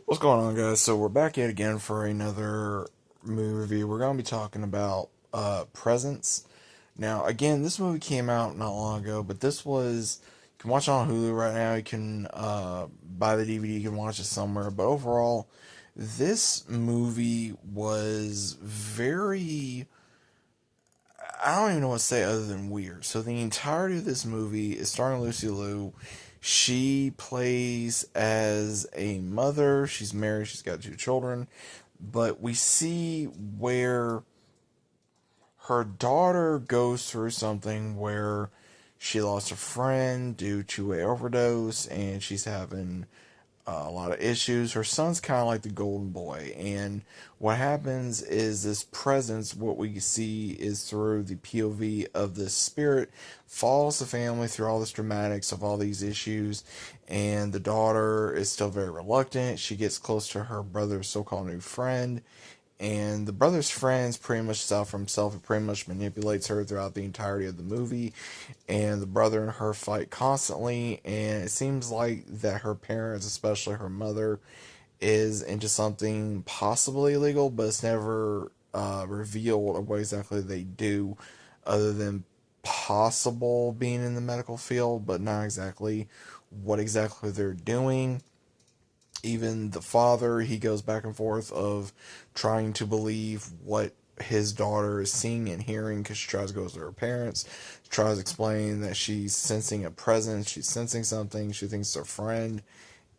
What's going on, guys? So we're back yet again for another movie review. We're going to be talking about Presence. Now, again, this movie came out not long ago, but this was you can watch it on Hulu right now. You can buy the DVD. You can watch it somewhere. But overall, this movie was very, I don't even know what to say other than weird. So the entirety of this movie is starring Lucy Liu. She plays as a mother. She's married. She's got two children. But we see where her daughter goes through something where she lost a friend due to a overdose, and she's having a lot of issues. Her son's kind of like the golden boy, and what happens is this presence, what we see is through the POV of this spirit, follows the family through all this dramatics of all these issues, and the daughter is still very reluctant. She gets close to her brother's so-called new friend, and the brother's friends pretty much self for himself. It pretty much manipulates her throughout the entirety of the movie, and the brother and her fight constantly. And it seems like that her parents, especially her mother, is into something possibly illegal, but it's never revealed what exactly they do, other than possible being in the medical field, but not exactly what exactly they're doing. Even the father, he goes back and forth of trying to believe what his daughter is seeing and hearing, because she tries to go to her parents, tries to explain that she's sensing a presence, she's sensing something, she thinks it's her friend,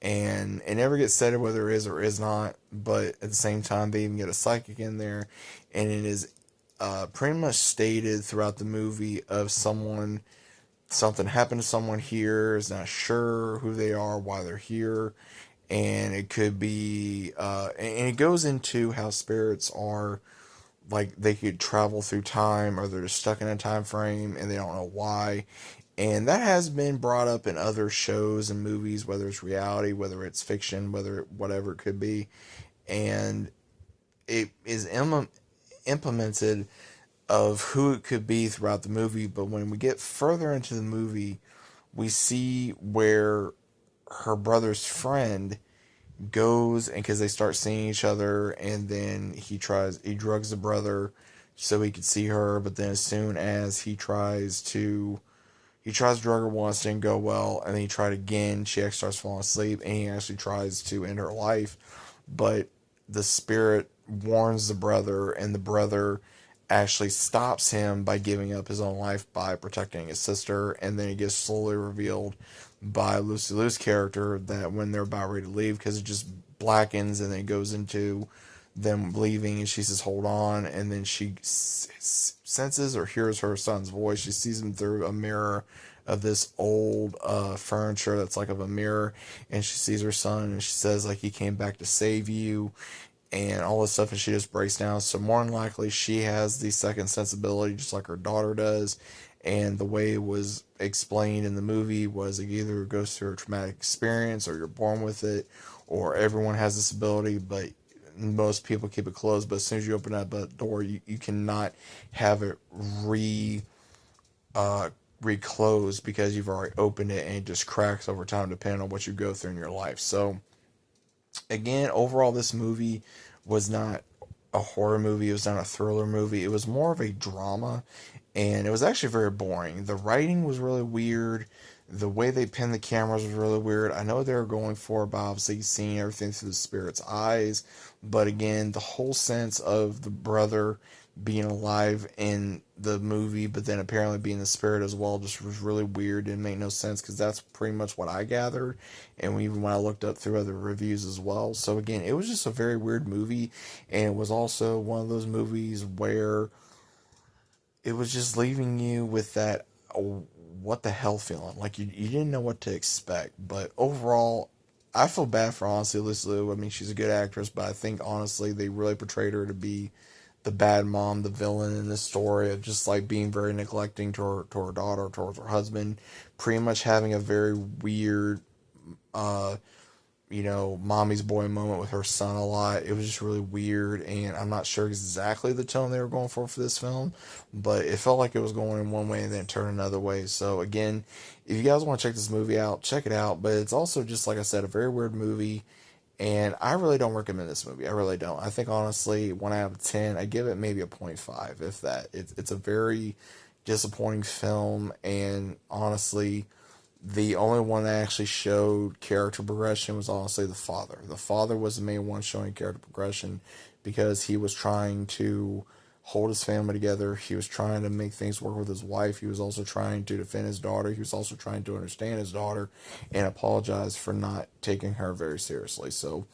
and it never gets said whether it is or is not. But at the same time, they even get a psychic in there, and it is pretty much stated throughout the movie of someone, something happened to someone here, is not sure who they are, why they're here, and it could be and it goes into how spirits are, like they could travel through time, or they're just stuck in a time frame and they don't know why. And that has been brought up in other shows and movies, whether it's reality, whether it's fiction, whatever it could be. And it is implemented of who it could be throughout the movie. But when we get further into the movie, we see where her brother's friend goes, and because they start seeing each other, and then he drugs the brother so he could see her. But then as soon as he tries to drug her once, didn't go well, and then he tried again, she actually starts falling asleep, and he actually tries to end her life. But the spirit warns the brother, and the brother actually stops him by giving up his own life by protecting his sister. And then it gets slowly revealed by Lucy Liu's character that when they're about ready to leave, because it just blackens and then it goes into them leaving, and she says hold on, and then she senses or hears her son's voice. She sees him through a mirror of this old furniture that's like of a mirror, and she sees her son, and she says like he came back to save you and all this stuff, and she just breaks down. So more than likely she has the second sensibility just like her daughter does. And the way it was explained in the movie was it either goes through a traumatic experience, or you're born with it, or everyone has this ability, but most people keep it closed. But as soon as you open up a door, you cannot have it uh, reclosed, because you've already opened it, and it just cracks over time depending on what you go through in your life. So again, overall, this movie was not a horror movie. It was not a thriller movie. It was more of a drama, and it was actually very boring. The writing was really weird. The way they pinned the cameras was really weird. I know they were going for, obviously, seeing everything through the spirit's eyes, but again, the whole sense of the brother being alive in the movie, but then apparently being the spirit as well, just was really weird. Didn't make no sense, because that's pretty much what I gathered, and even when I looked up through other reviews as well. So again, it was just a very weird movie, and it was also one of those movies where it was just leaving you with that what the hell feeling, like you didn't know what to expect. But overall, I feel bad for, honestly, Lucy Liu. I mean, she's a good actress, but I think honestly they really portrayed her to be the bad mom, the villain in this story, of just like being very neglecting to her daughter, towards her husband, pretty much having a very weird uh mommy's boy moment with her son a lot. It was just really weird, and I'm not sure exactly the tone they were going for this film, but it felt like it was going in one way and then it turned another way. So again, if you guys want to check this movie out, check it out. But it's also, just like I said, a very weird movie, And I really don't recommend this movie. I really don't. I think honestly, 1 out of 10, I give it maybe a 0.5, if that. It's a very disappointing film, and honestly, the only one that actually showed character progression was honestly the father. The father was the main one showing character progression because he was trying to hold his family together. He was trying to make things work with his wife. He was also trying to defend his daughter. He was also trying to understand his daughter and apologize for not taking her very seriously. So,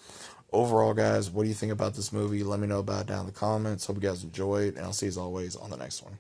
overall, guys, what do you think about this movie? Let me know about it down in the comments. Hope you guys enjoyed, and I'll see you as always on the next one.